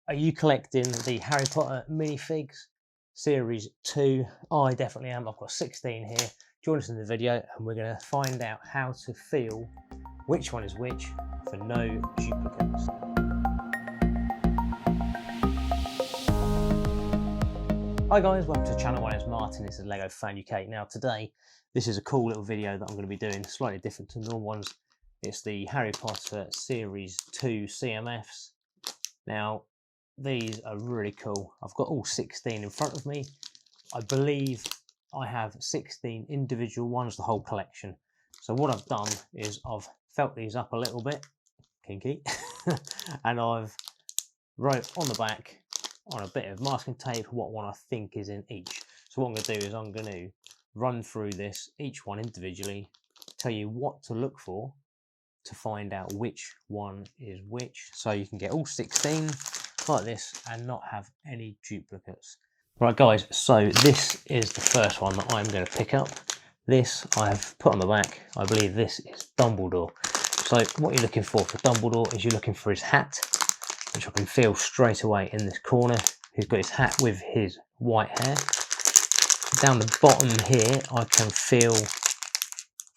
Are you collecting the Harry Potter minifigs series 2? I definitely am. I've got 16 here. Join us in the video and we're going to find out how to feel which one is which for no duplicates. Hi guys, welcome to the channel. My name's Martin, this is Lego Fan UK. Now today, this is a cool little video that I'm going to be doing, slightly different to normal ones. It's the Harry Potter Series 2 CMFs. Now, these are really cool. I've got all 16 in front of me. I believe I have 16 individual ones, the whole collection. So what I've done is I've felt these up a little bit, kinky, and I've wrote on the back on a bit of masking tape what one I think is in each. So what I'm going to do is I'm going to run through this, each one individually, tell you what to look for to find out which one is which, so you can get all 16 like this and not have any duplicates. Right guys, so this is the first one that I'm going to pick up. This I have put on the back. I believe this is Dumbledore. So what you're looking for Dumbledore is you're looking for his hat, which I can feel straight away in this corner. He's got his hat with his white hair. Down the bottom here I can feel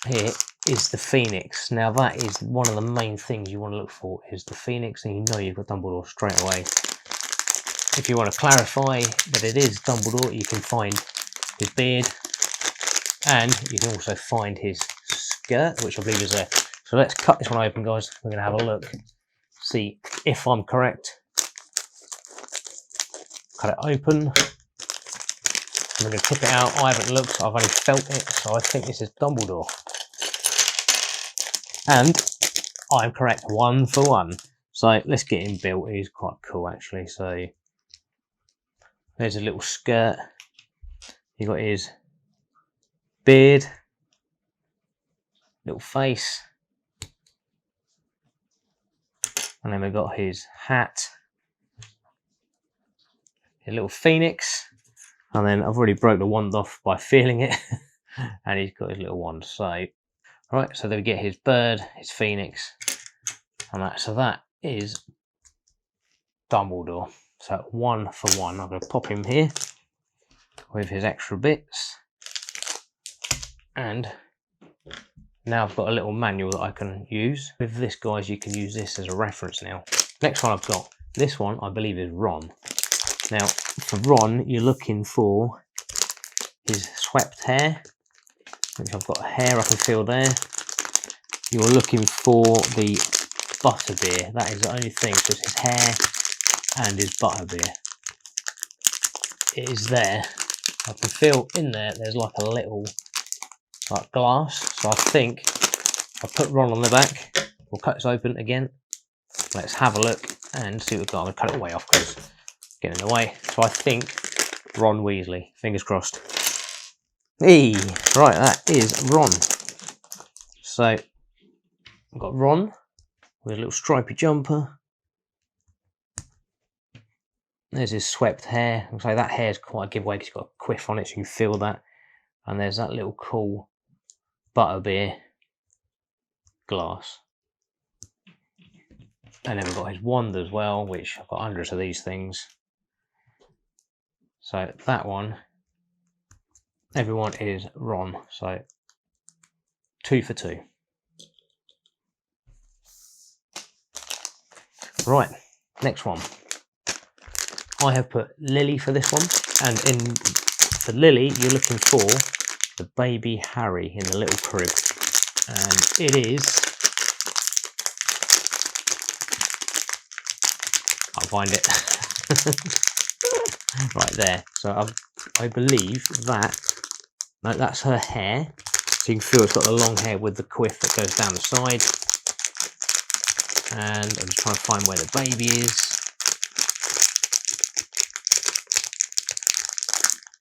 here is the Phoenix. Now that is one of the main things you want to look for, is the Phoenix, and you know you've got Dumbledore straight away. If you want to clarify that it is Dumbledore, you can find his beard and you can also find his skirt, which I believe is there. So let's cut this one open guys, we're going to have a look, see if I'm correct. Cut it open. I'm going to tip it out. I haven't looked, I've only felt it, so I think this is Dumbledore. And I'm correct, 1 for 1. So let's get him built. He's quite cool actually. So there's a little skirt. He got his beard, little face, and then we've got his hat, a little Phoenix, and then I've already broke the wand off by feeling it, and he's got his little wand. So right, so then we get his bird, his Phoenix, and that. So that is Dumbledore. So 1 for 1. I'm going to pop him here with his extra bits, and now I've got a little manual that I can use. With this, guys, you can use this as a reference now. Next one I've got, this one I believe is Ron. Now for Ron, you're looking for his swept hair, which I've got hair I can feel there. You're looking for the butterbeer. That is the only thing, so it's his hair and his butterbeer. It is there. I can feel in there, there's like a little like glass. So I think I'll put Ron on the back. We'll cut this open again. Let's have a look and see what we've got. I'm going to cut it way off because it's getting in the way. So I think Ron Weasley. Fingers crossed. Hey, right, that is Ron. So I've got Ron with a little stripy jumper. There's his swept hair. So that hair is quite a giveaway because he's got a quiff on it, so you feel that. And there's that little cool butterbeer glass. And then we've got his wand as well, which I've got hundreds of these things. So that one, everyone is Ron. So 2 for 2. Right, next one. I have put Lily for this one, and for Lily, you're looking for the baby Harry in the little crib, and it is. I'll find it right there. So I believe that. No, that's her hair. So you can feel it's got the long hair with the quiff that goes down the side. And I'm just trying to find where the baby is.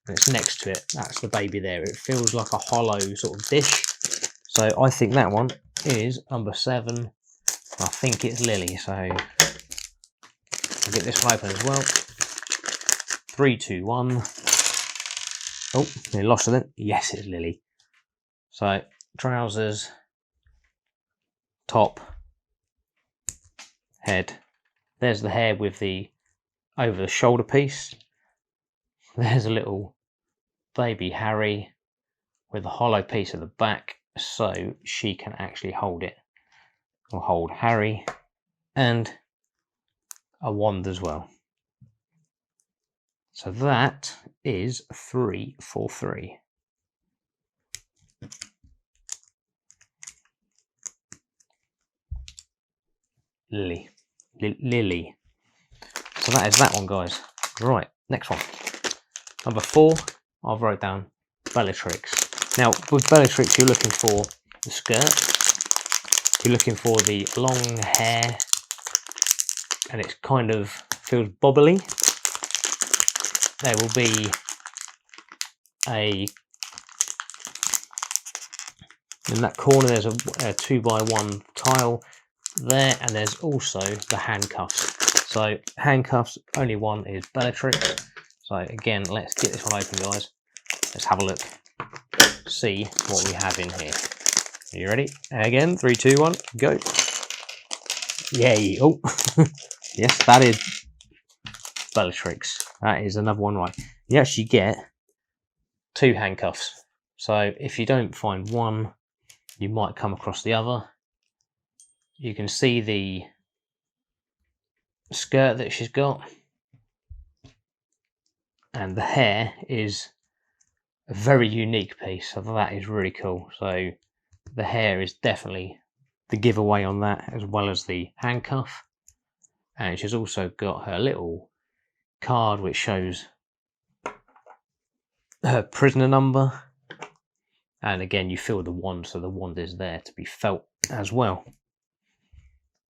And it's next to it. That's the baby there. It feels like a hollow sort of dish. So I think that one is number 7. I think it's Lily. So I'll get this one open as well. 3, 2, 1. Oh, nearly lost it. Yes, it's Lily. So trousers, top, head. There's the hair with the over the shoulder piece. There's a little baby Harry with a hollow piece at the back, so she can actually hold it, or hold Harry, and a wand as well. So that is 3 for 3. Lily. So that is that one, guys. Right, next one. Number 4, I've wrote down Bellatrix. Now, with Bellatrix, you're looking for the skirt. You're looking for the long hair, and it kind of feels bobbly. There will be in that corner, there's a 2x1 tile there, and there's also the handcuffs. So handcuffs, only one is Bellatrix. So again, let's get this one open, guys. Let's have a look, see what we have in here. Are you ready? Again, 3, 2, 1, go. Yay! Oh, yes, that is Bellatrix. That is another one, right? You actually get 2 handcuffs. So if you don't find one, you might come across the other. You can see the skirt that she's got, and the hair is a very unique piece, so that is really cool. So the hair is definitely the giveaway on that, as well as the handcuff. And she's also got her little card which shows her prisoner number, and again you feel the wand, so the wand is there to be felt as well.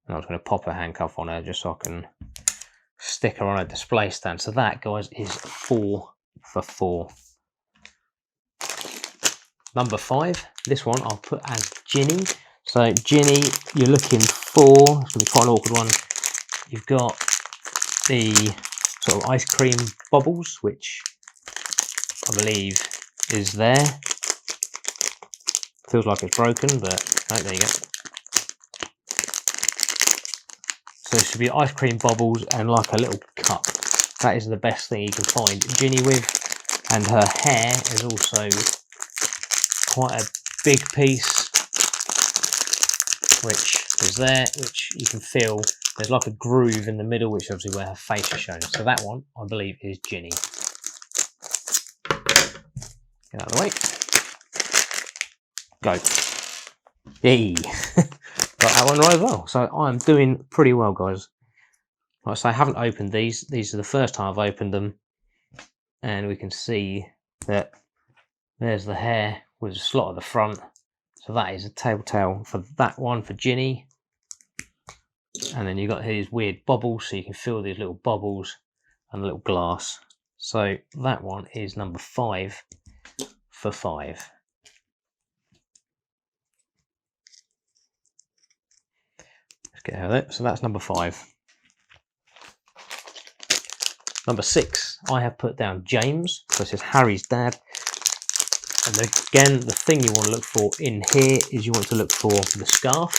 And I was going to pop a handcuff on her just so I can stick her on a display stand. So that, guys, is 4 for 4. Number 5, this one I'll put as Ginny. So Ginny, you're looking for, it's going to be quite an awkward one. You've got the sort of ice cream bubbles, which I believe is there. Feels like it's broken, but oh, there you go. So it should be ice cream bubbles and like a little cup. That is the best thing you can find Ginny with. And her hair is also quite a big piece, which is there, which you can feel. There's like a groove in the middle, which is obviously where her face is shown. So that one, I believe, is Ginny. Get out of the way. Go. Yay. Got that one right as well. So I'm doing pretty well, guys. Like I say, I haven't opened these. These are the first time I've opened them. And we can see that there's the hair with a slot at the front. So that is a telltale for that one, for Ginny. And then you've got these weird bubbles, so you can feel these little bubbles and a little glass. So that one is number 5 for 5. Let's get her there. So that's number 5. Number 6, I have put down James. So this is Harry's dad. And again, the thing you want to look for in here is you want to look for the scarf,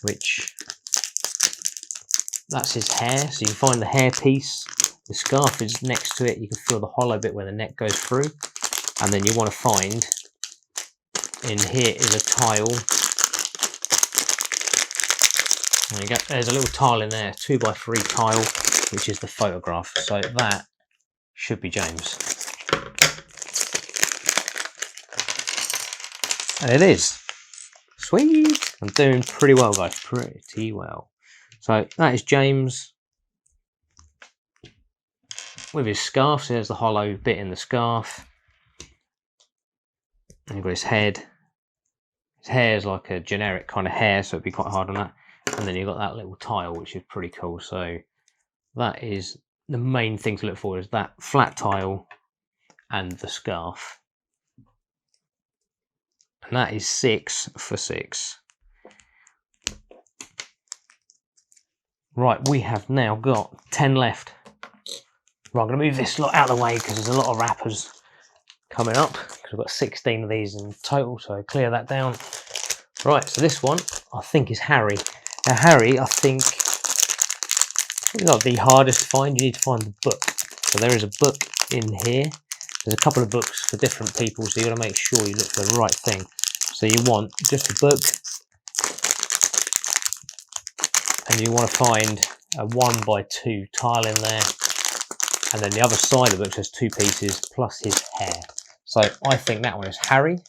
which that's his hair. So you can find the hair piece. The scarf is next to it. You can feel the hollow bit where the neck goes through. And then you want to find in here is a tile. There you go. There's a little tile in there, 2x3 tile, which is the photograph. So that should be James. And it is. Sweet. I'm doing pretty well, guys. Pretty well. So that is James with his scarf. So there's the hollow bit in the scarf. And you've got his head. His hair is like a generic kind of hair, so it'd be quite hard on that. And then you've got that little tile, which is pretty cool. So that is the main thing to look for, is that flat tile and the scarf. And that is 6 for 6. Right, we have now got 10 left. Right, I'm going to move this lot out of the way because there's a lot of wrappers coming up. Because we've got 16 of these in total, so clear that down. Right, so this one I think is Harry. Now Harry, I think not the hardest to find. You need to find the book. So there is a book in here. There's a couple of books for different people, so you got to make sure you look for the right thing. So you want just a book, and you want to find a 1x2 tile in there, and then the other side of the book has 2 pieces plus his hair. So I think that one is Harry.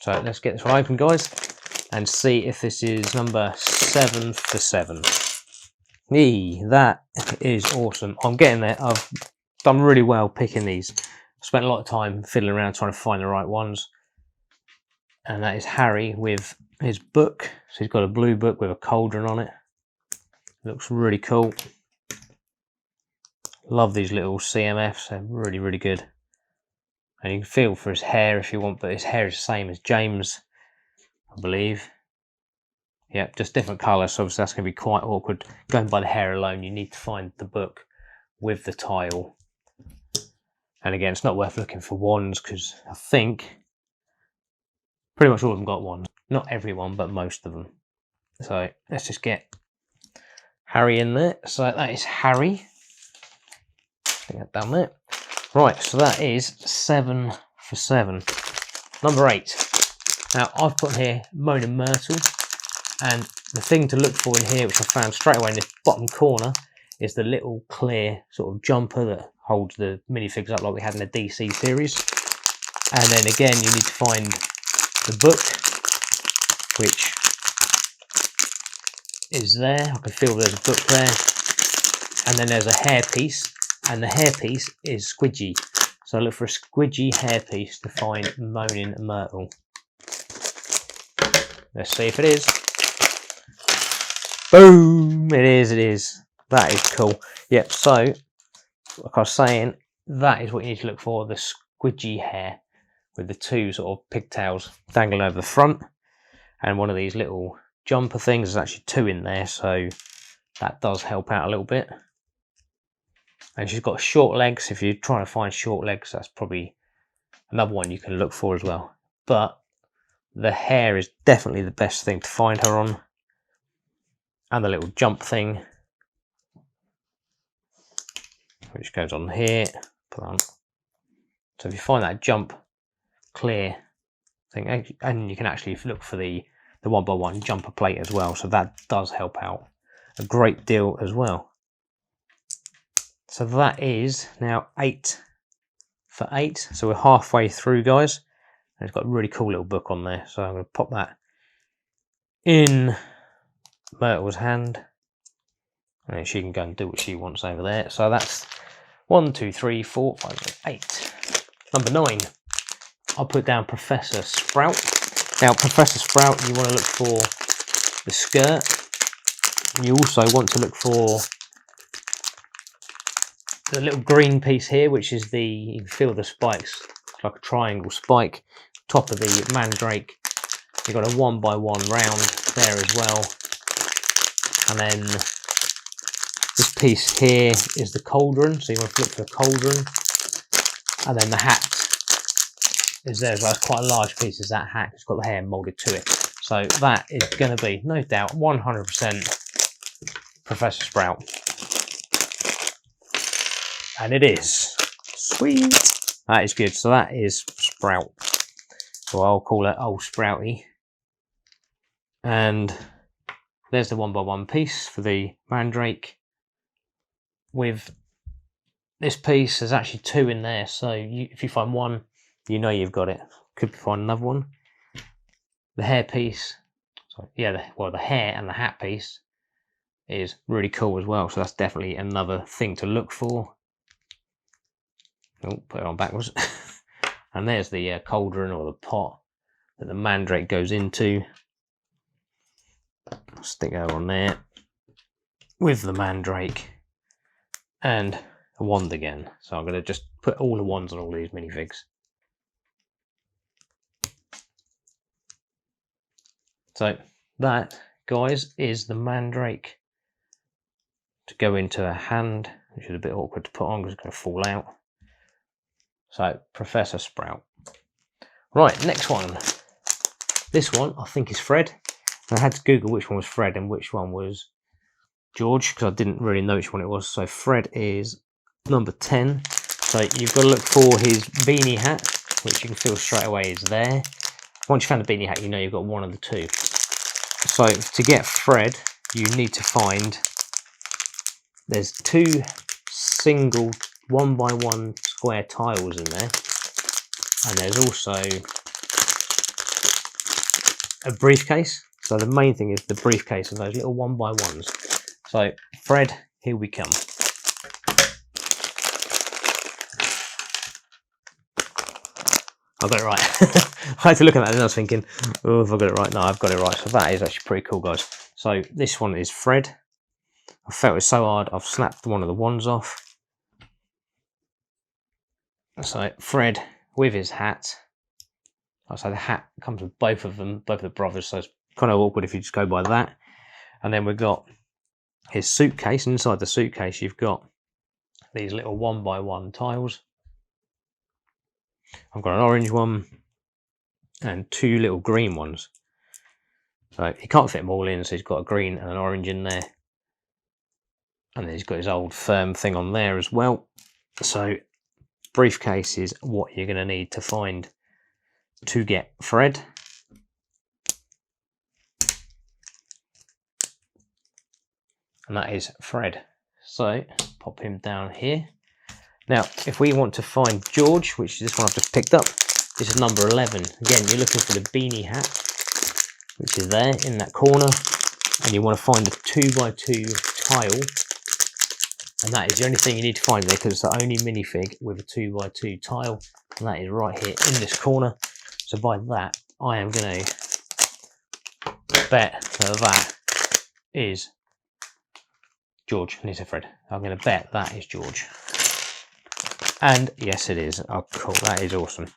So let's get this one open, guys, and see if this is number 7 for 7. That is awesome. I'm getting there. I've done really well picking these. Spent a lot of time fiddling around trying to find the right ones. And that is Harry with his book. So he's got a blue book with a cauldron on it. Looks really cool. Love these little CMFs. They're really, really good. And you can feel for his hair if you want, but his hair is the same as James, I believe. Yep, just different colours, so obviously that's going to be quite awkward. Going by the hair alone, you need to find the book with the tile. And again, it's not worth looking for wands, because I think pretty much all of them got wands. Not everyone, but most of them. So let's just get Harry in there. So that is Harry. I think I've done that. Right, so that is 7 for 7. Number 8. Now I've put here Moaning Myrtle, and the thing to look for in here, which I found straight away in this bottom corner, is the little clear sort of jumper that holds the minifigs up like we had in the DC series. And then again, you need to find the book, which is there. I can feel there's a book there. And then there's a hairpiece, and the hairpiece is squidgy. So look for a squidgy hairpiece to find Moaning Myrtle. Let's see if it is. Boom! It is, it is. That is cool. Yep, so, like I was saying, that is what you need to look for, the squidgy hair with the 2 sort of pigtails dangling over the front. And one of these little jumper things, there's actually 2 in there, so that does help out a little bit. And she's got short legs. If you're trying to find short legs, that's probably another one you can look for as well. But the hair is definitely the best thing to find her on. And the little jump thing, which goes on here. Put on. So if you find that jump clear thing, and you can actually look for the 1x1 jumper plate as well. So that does help out a great deal as well. So that is now 8 for 8. So we're halfway through, guys. And it's got a really cool little book on there. So I'm going to pop that in Myrtle's hand. And she can go and do what she wants over there. So that's 1, 2, 3, 4, 5, 6, 8. Number 9. I'll put down Professor Sprout. Now, Professor Sprout, you want to look for the skirt. You also want to look for the little green piece here, which is you can feel the spikes, it's like a triangle spike, top of the mandrake. You've got a 1x1 round there as well. And then this piece here is the cauldron, so you want to look for the cauldron. And then the hat is there as well. It's quite a large piece, is that hat. It's got the hair moulded to it. So that is going to be, no doubt, 100% Professor Sprout. And it is. Sweet. That is good. So that is Sprout. So I'll call it Old Sprouty. And there's the 1x1 piece for the mandrake. With this piece, there's actually 2 in there. So if you find one, you know you've got it. Could find another one. The hair piece, the hair and the hat piece is really cool as well. So that's definitely another thing to look for. Oh, put it on backwards. And there's the cauldron or the pot that the mandrake goes into. I'll stick that on there with the mandrake and a wand again. So I'm going to just put all the wands on all these minifigs. So that, guys, is the mandrake to go into a hand, which is a bit awkward to put on because it's going to fall out. So, Professor Sprout. Right, next one. This one, I think, is Fred. I had to Google which one was Fred and which one was George, because I didn't really know which one it was. So Fred is number 10. So you've got to look for his beanie hat, which you can feel straight away is there. Once you found the beanie hat, you know you've got one of the two. So to get Fred, you need to find, there's 2 single 1x1 square tiles in there, and there's also a briefcase. So the main thing is the briefcase and those little 1x1s. So Fred, here we come. I got it right. I had to look at that and I was thinking, oh, have I got it right? No, I've got it right. So that is actually pretty cool, guys. So this one is Fred. I felt it so hard, I've snapped one of the wands off. So Fred with his hat. So the hat comes with both of them, both of the brothers. So it's kind of awkward if you just go by that. And then we've got his suitcase. And inside the suitcase, you've got these little 1x1 tiles. I've got an orange one and 2 little green ones. So he can't fit them all in, so he's got a green and an orange in there. And then he's got his old firm thing on there as well. So briefcase is what you're going to need to find to get Fred. And that is Fred. So pop him down here. Now, if we want to find George, which is this one I've just picked up, this is number 11. Again, you're looking for the beanie hat, which is there in that corner, and you want to find the 2x2 tile, and that is the only thing you need to find there because it's the only minifig with a 2x2 tile, and that is right here in this corner. So by that, I am going to bet that is George, and he said Fred. I'm going to bet that is George. And yes, it is. Oh, cool. That is awesome.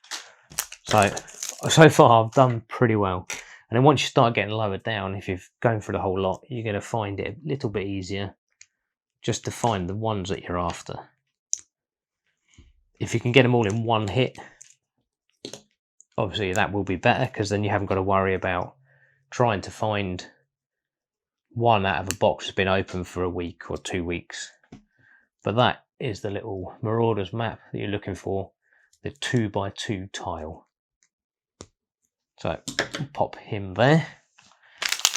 So far I've done pretty well. And then once you start getting lower down, if you're going through the whole lot, you're going to find it a little bit easier just to find the ones that you're after. If you can get them all in one hit, obviously that will be better because then you haven't got to worry about trying to find one out of a box that's been open for a week or 2 weeks. But that is the little Marauders map that you're looking for, the 2x2 tile. So pop him there.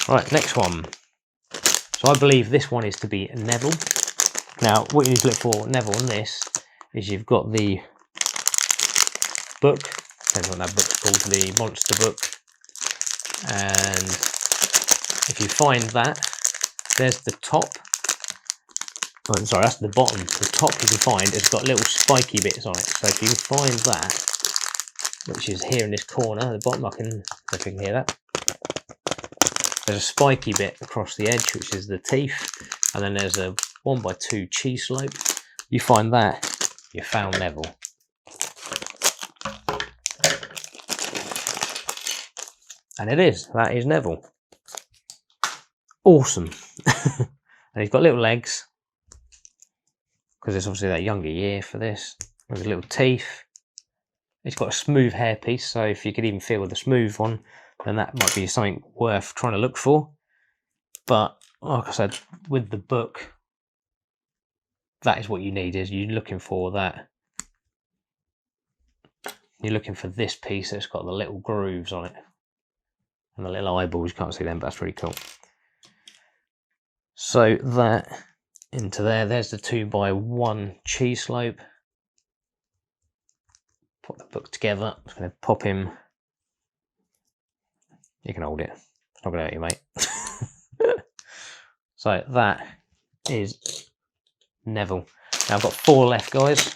Right, next one. So I believe this one is to be Neville. Now what you need to look for Neville on this is you've got the book, depends on what that book's called, the monster book, and if you find that, there's the top. Oh, sorry, that's the bottom. The top you can find has got little spiky bits on it. So if you can find that, which is here in this corner, the bottom, I don't know if you can hear that. There's a spiky bit across the edge, which is the teeth, and then there's a 1x2 cheese slope. You find that, you found Neville. And it is, that is Neville. Awesome. And he's got little legs, because it's obviously that younger year for this. With little teeth. It's got a smooth hairpiece, so if you could even feel the smooth one, then that might be something worth trying to look for. But like I said, with the book, that is what you need, is you're looking for that. You're looking for this piece that's got the little grooves on it. And the little eyeballs, you can't see them, but that's really cool. So that into there, there's the 2x1 cheese slope. Put the book together. I'm just going to pop him. You can hold it. It's not going to hurt you, mate. So that is Neville. Now I've got 4 left, guys.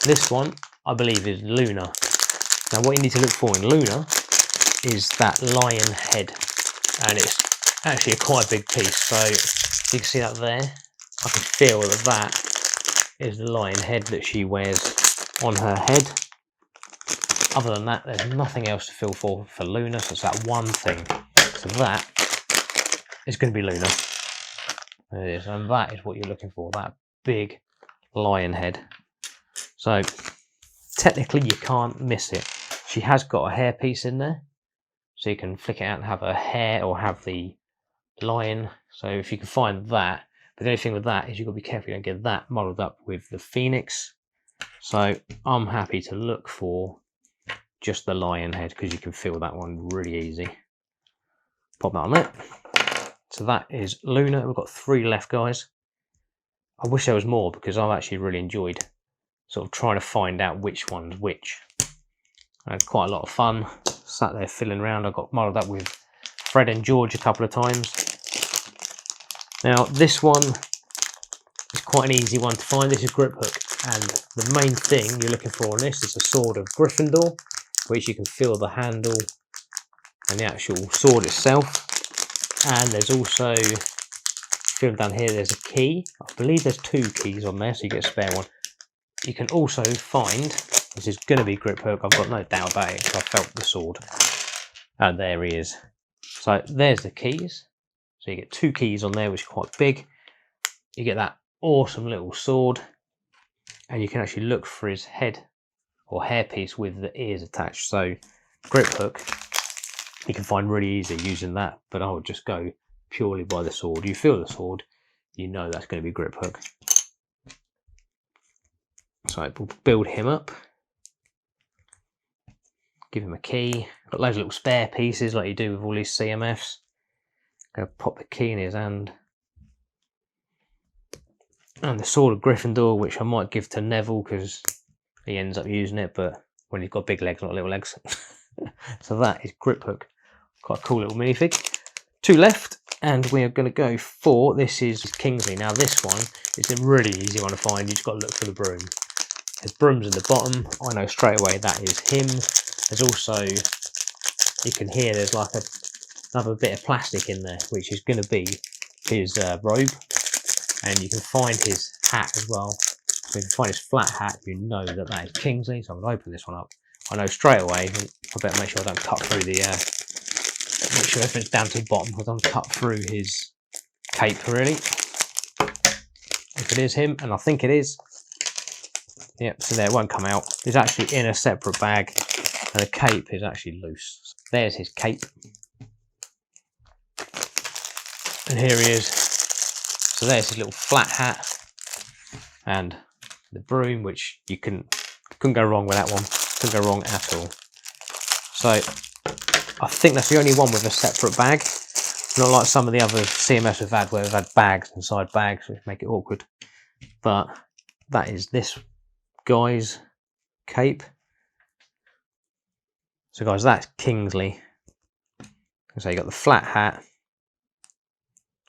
This one, I believe, is Luna. Now what you need to look for in Luna is that lion head. And it's actually quite a big piece. So you can see that there. I can feel that that is the lion head that she wears on her head. Other than that, there's nothing else to feel for Luna, so it's that one thing. So that is going to be Luna. There it is, and that is what you're looking for, that big lion head. So technically you can't miss it. She has got a hairpiece in there, so you can flick it out and have her hair, or have the lion. So if you can find that, but the only thing with that is you've got to be careful you don't get that muddled up with the phoenix. So I'm happy to look for just the lion head because you can feel that one really easy. Pop that on there. So that is Luna. We've got 3 left, guys. I wish there was more because I've actually really enjoyed sort of trying to find out which one's which. I had quite a lot of fun. Sat there fiddling around. I got muddled up with Fred and George a couple of times. Now this one is quite an easy one to find. This is Griphook, and the main thing you're looking for on this is a sword of Gryffindor, which you can feel the handle and the actual sword itself. And there's also, feel down here, there's a key. I believe there's 2 keys on there, so you get a spare one. You can also find, this is going to be Griphook, I've got no doubt about it because I felt the sword. And there he is. So there's the keys. So you get 2 keys on there, which are quite big. You get that awesome little sword, and you can actually look for his head or hairpiece with the ears attached. So Griphook, you can find really easy using that, but I would just go purely by the sword. You feel the sword, you know that's going to be Griphook. So we'll build him up, give him a key. Got loads of little spare pieces like you do with all these CMFs. Gonna pop the key in his hand. And the sword of Gryffindor, which I might give to Neville because he ends up using it, but when he's got big legs, not little legs. So that is Griphook. Quite a cool little minifig. 2 left, and we are going to go for, this is Kingsley. Now this one is a really easy one to find. You just got to look for the broom. There's brooms at the bottom. I know straight away that is him. There's also, you can hear there's like another bit of plastic in there, which is going to be his robe. And you can find his hat as well. So if you find his flat hat, you know that that is Kingsley. So I'm going to open this one up. I know straight away. I better make sure I don't cut through the, make sure everything's down to the bottom because I don't cut through his cape really. If it is him, and I think it is. Yep, so there, it won't come out. It's actually in a separate bag, and the cape is actually loose. There's his cape. And here he is. So there's his little flat hat and the broom, which you couldn't go wrong with that one. Couldn't go wrong at all. So I think that's the only one with a separate bag. Not like some of the other CMS we've had where we've had bags inside bags, which make it awkward. But that is this guy's cape. So guys, that's Kingsley. So you got the flat hat,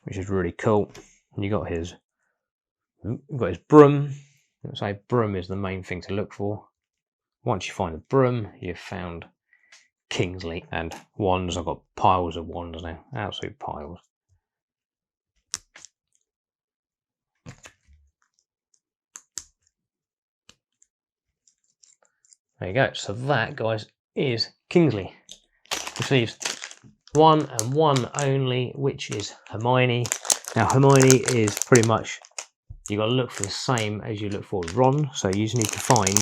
which is really cool. And you got his broom. Let's say broom is the main thing to look for. Once you find the broom, you've found Kingsley. And wands, I've got piles of wands now, absolute piles. There you go. So that, guys, is Kingsley. Which leaves one and one only, which is Hermione. Now Hermione is pretty much, you've got to look for the same as you look for Ron. So you just need to find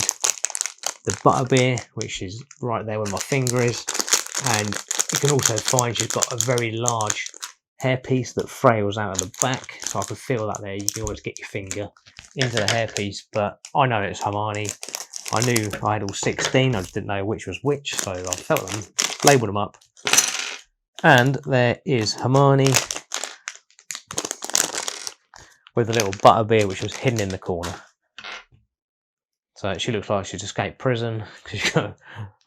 the butterbeer, which is right there where my finger is. And you can also find she's got a very large hairpiece that frails out of the back. So I can feel that there. You can always get your finger into the hairpiece, but I know it's Hermione. I knew I had all 16, I just didn't know which was which, so I felt them, labelled them up. And there is Hermione with a little butterbeer which was hidden in the corner. So she looks like she's escaped prison because she's got a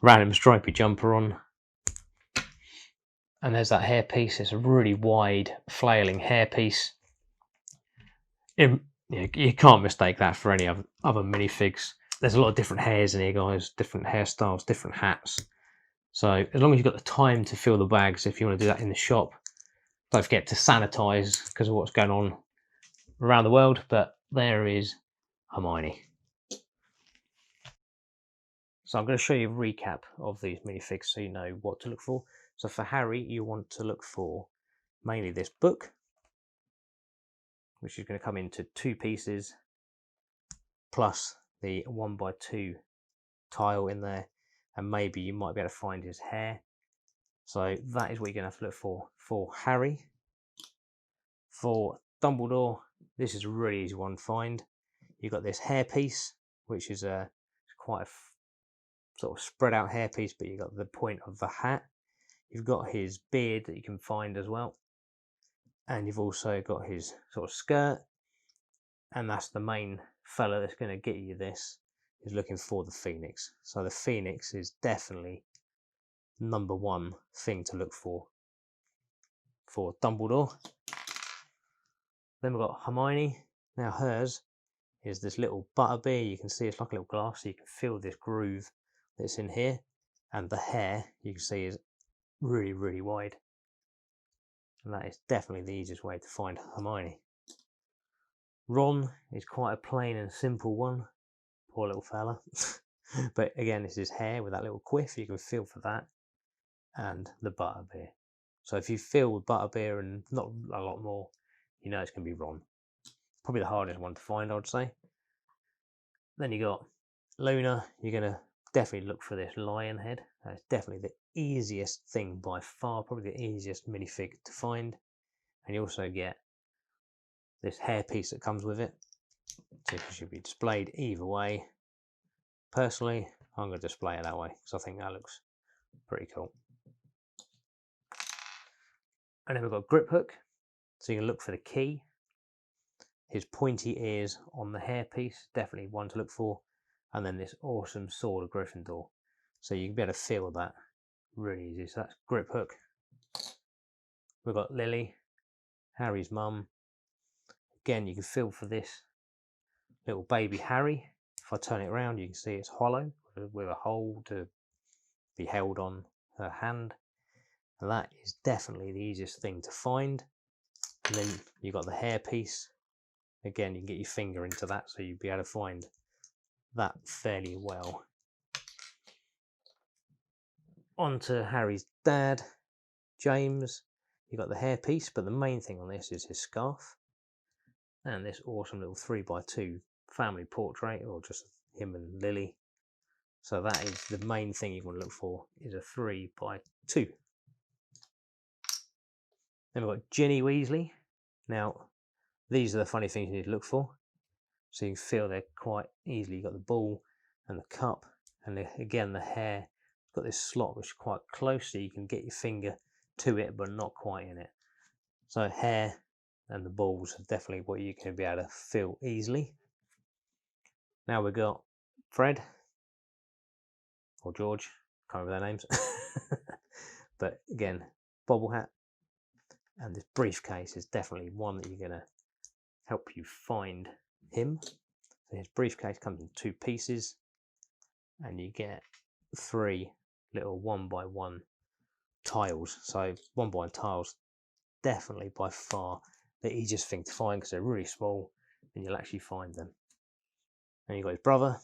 random stripy jumper on. And there's that hairpiece. It's a really wide, flailing hairpiece. You can't mistake that for any other minifigs. There's a lot of different hairs in here, guys, different hairstyles, different hats. So as long as you've got the time to fill the bags, if you want to do that in the shop, don't forget to sanitize because of what's going on around the world. But there is Hermione. So I'm going to show you a recap of these minifigs so you know what to look for. So for Harry, you want to look for mainly this book, which is going to come into 2 pieces, plus the 1x2 tile in there, and maybe you might be able to find his hair. So that is what you're going to have to look for Harry. For Dumbledore, this is a really easy one to find. You've got this hairpiece, which is quite a sort of spread out hairpiece, but you've got the point of the hat. You've got his beard that you can find as well. And you've also got his sort of skirt. And that's the main fella that's going to get you this, is looking for the Phoenix. So the Phoenix is definitely #1 thing to look for Dumbledore. Then we've got Hermione. Now hers is this little butterbeer. You can see it's like a little glass, so you can feel this groove that's in here. And the hair, you can see, is really, really wide. And that is definitely the easiest way to find Hermione. Ron is quite a plain and simple one. Poor little fella. But again, it's his hair with that little quiff. You can feel for that. And the butterbeer. So if you feel with butterbeer and not a lot more, you know it's going to be Ron. Probably the hardest one to find, I would say. Then you got Luna. You're going to definitely look for this lion head. That's definitely the easiest thing by far. Probably the easiest minifig to find. And you also get this hairpiece that comes with it. So it should be displayed either way. Personally, I'm going to display it that way because I think that looks pretty cool. And then we've got Griphook. So you can look for the key. His pointy ears on the hairpiece, definitely one to look for. And then this awesome sword of Gryffindor. So you can be able to feel that really easy. So that's Griphook. We've got Lily, Harry's mum. Again, you can feel for this little baby Harry. If I turn it around, you can see it's hollow with a hole to be held on her hand. And that is definitely the easiest thing to find. And then you've got the hairpiece. Again, you can get your finger into that, so you'll be able to find that fairly well. On to Harry's dad, James. You've got the hairpiece, but the main thing on this is his scarf. And this awesome little 3x2 family portrait, or just him and Lily. So that is the main thing you want to look for, is a 3x2. Then we've got Ginny Weasley. Now, these are the funny things you need to look for. So you can feel they're quite easily. You've got the ball and the cup, and again the hair. It's got this slot which is quite close, so you can get your finger to it, but not quite in it. So hair and the balls are definitely what you can be able to feel easily. Now we've got Fred or George, can't remember their names. But again, bobble hat, and this briefcase is definitely one that you're going to help you find him. So his briefcase comes in 2 pieces, and you get 3 little 1x1 tiles. So 1x1 tiles, definitely by far the easiest thing to find because they're really small and you'll actually find them. And you've got his brother,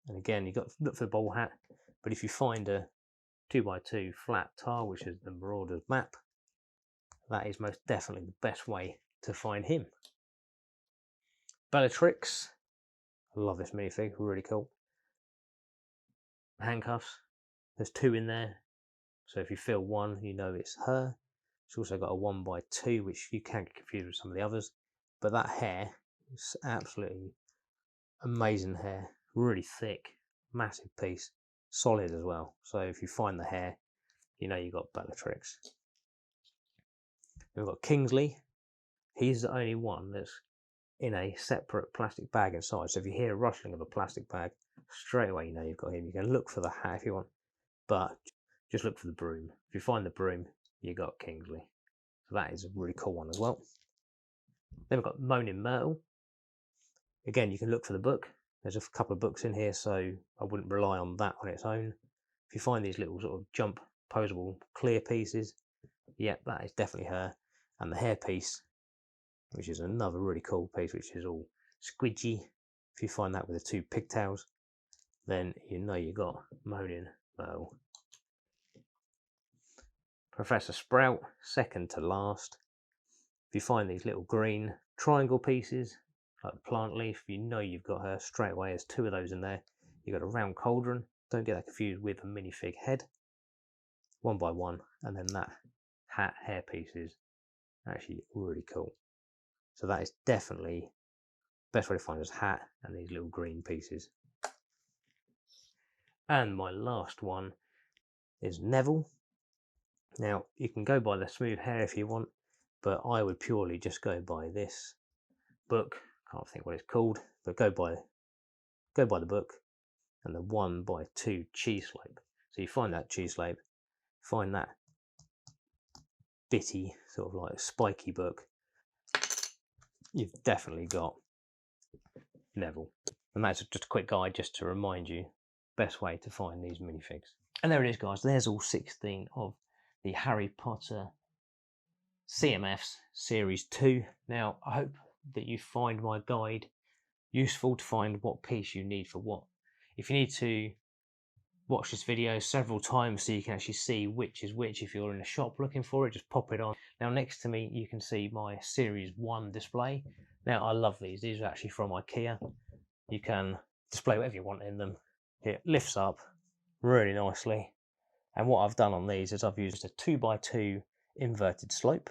and again you've got to look for the ball hat, but if you find a 2x2 flat tile, which is the Marauder's map, that is most definitely the best way to find him. Bellatrix, I love this minifig, really cool. Handcuffs, there's 2 in there, so if you feel one, you know it's her. She's also got a 1x2, which you can get confused with some of the others, but that hair is absolutely amazing hair, really thick, massive piece, solid as well. So if you find the hair, you know you've got Bellatrix. We've got Kingsley. He's the only one that's in a separate plastic bag inside. So if you hear a rustling of a plastic bag, straight away you know you've got him. You can look for the hat if you want, but just look for the broom. If you find the broom, you got Kingsley. So that is a really cool one as well. Then we've got Moaning Myrtle. Again, you can look for the book. There's a couple of books in here, so I wouldn't rely on that on its own. If you find these little sort of jump posable clear pieces, yep, that is definitely her. And the hairpiece, which is another really cool piece, which is all squidgy. If you find that with the 2 pigtails, then you know you got Moaning Myrtle. Professor Sprout, second to last. If you find these little green triangle pieces, like the plant leaf, you know you've got her straight away. There's 2 of those in there. You've got a round cauldron. Don't get that confused with a minifig head. 1x1, and then that hat hair pieces. Actually really cool. So that is definitely the best way to find his hat and these little green pieces. And my last one is Neville. Now you can go by the smooth hair if you want, but I would purely just go by this book. Can't think what it's called, but go by the book and the 1x2 cheese slope. So you find that cheese slope, find that bitty sort of like spiky book, you've definitely got Neville. And that's just a quick guide just to remind you best way to find these minifigs. And there it is, guys. There's all 16 of the Harry Potter CMFs Series 2. Now I hope that you find my guide useful to find what piece you need for what. If you need to watch this video several times so you can actually see which is which, if you're in a shop looking for it, just pop it on. Now next to me you can see my Series 1 display. Now I love these. These are actually from IKEA. You can display whatever you want in them. It lifts up really nicely. And what I've done on these is I've used a 2x2 inverted slope,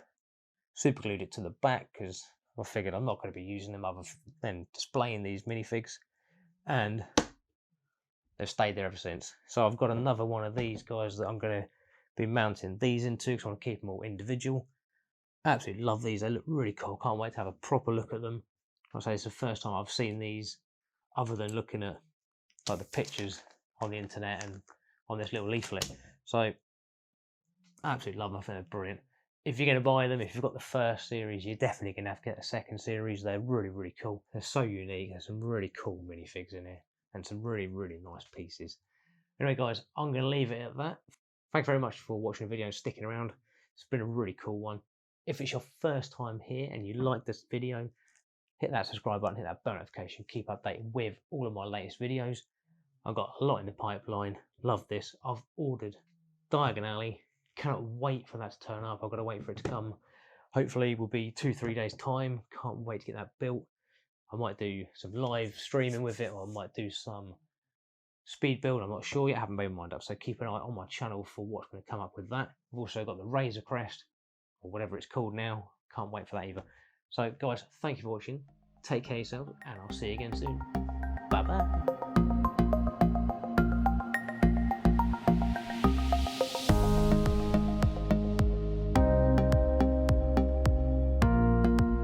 super glued it to the back because I figured I'm not going to be using them other than displaying these minifigs, and they've stayed there ever since. So I've got another one of these guys that I'm going to be mounting these into because I want to keep them all individual. Absolutely love these. They look really cool. Can't wait to have a proper look at them. I'll say it's the first time I've seen these other than looking at like the pictures on the internet and on this little leaflet. So absolutely love them. I think they're brilliant. If you're going to buy them, if you've got the first series, you're definitely going to have to get the second series. They're really, really cool. They're so unique. There's some really cool minifigs in here and some really, really nice pieces. Anyway, guys, I'm going to leave it at that. Thanks very much for watching the video and sticking around. It's been a really cool one. If it's your first time here and you like this video, hit that subscribe button, hit that bell notification, keep updated with all of my latest videos. I've got a lot in the pipeline. Love this. I've ordered Diagon Alley. Cannot wait for that to turn up. I've got to wait for it to come. Hopefully it will be 2-3 days time. Can't wait to get that built. I might do some live streaming with it, or I might do some speed build. I'm not sure yet. I haven't made my mind up. So keep an eye on my channel for what's going to come up with that. I've also got the Razor Crest, or whatever it's called now. Can't wait for that either. So guys, thank you for watching. Take care of yourself, and I'll see you again soon. Bye bye.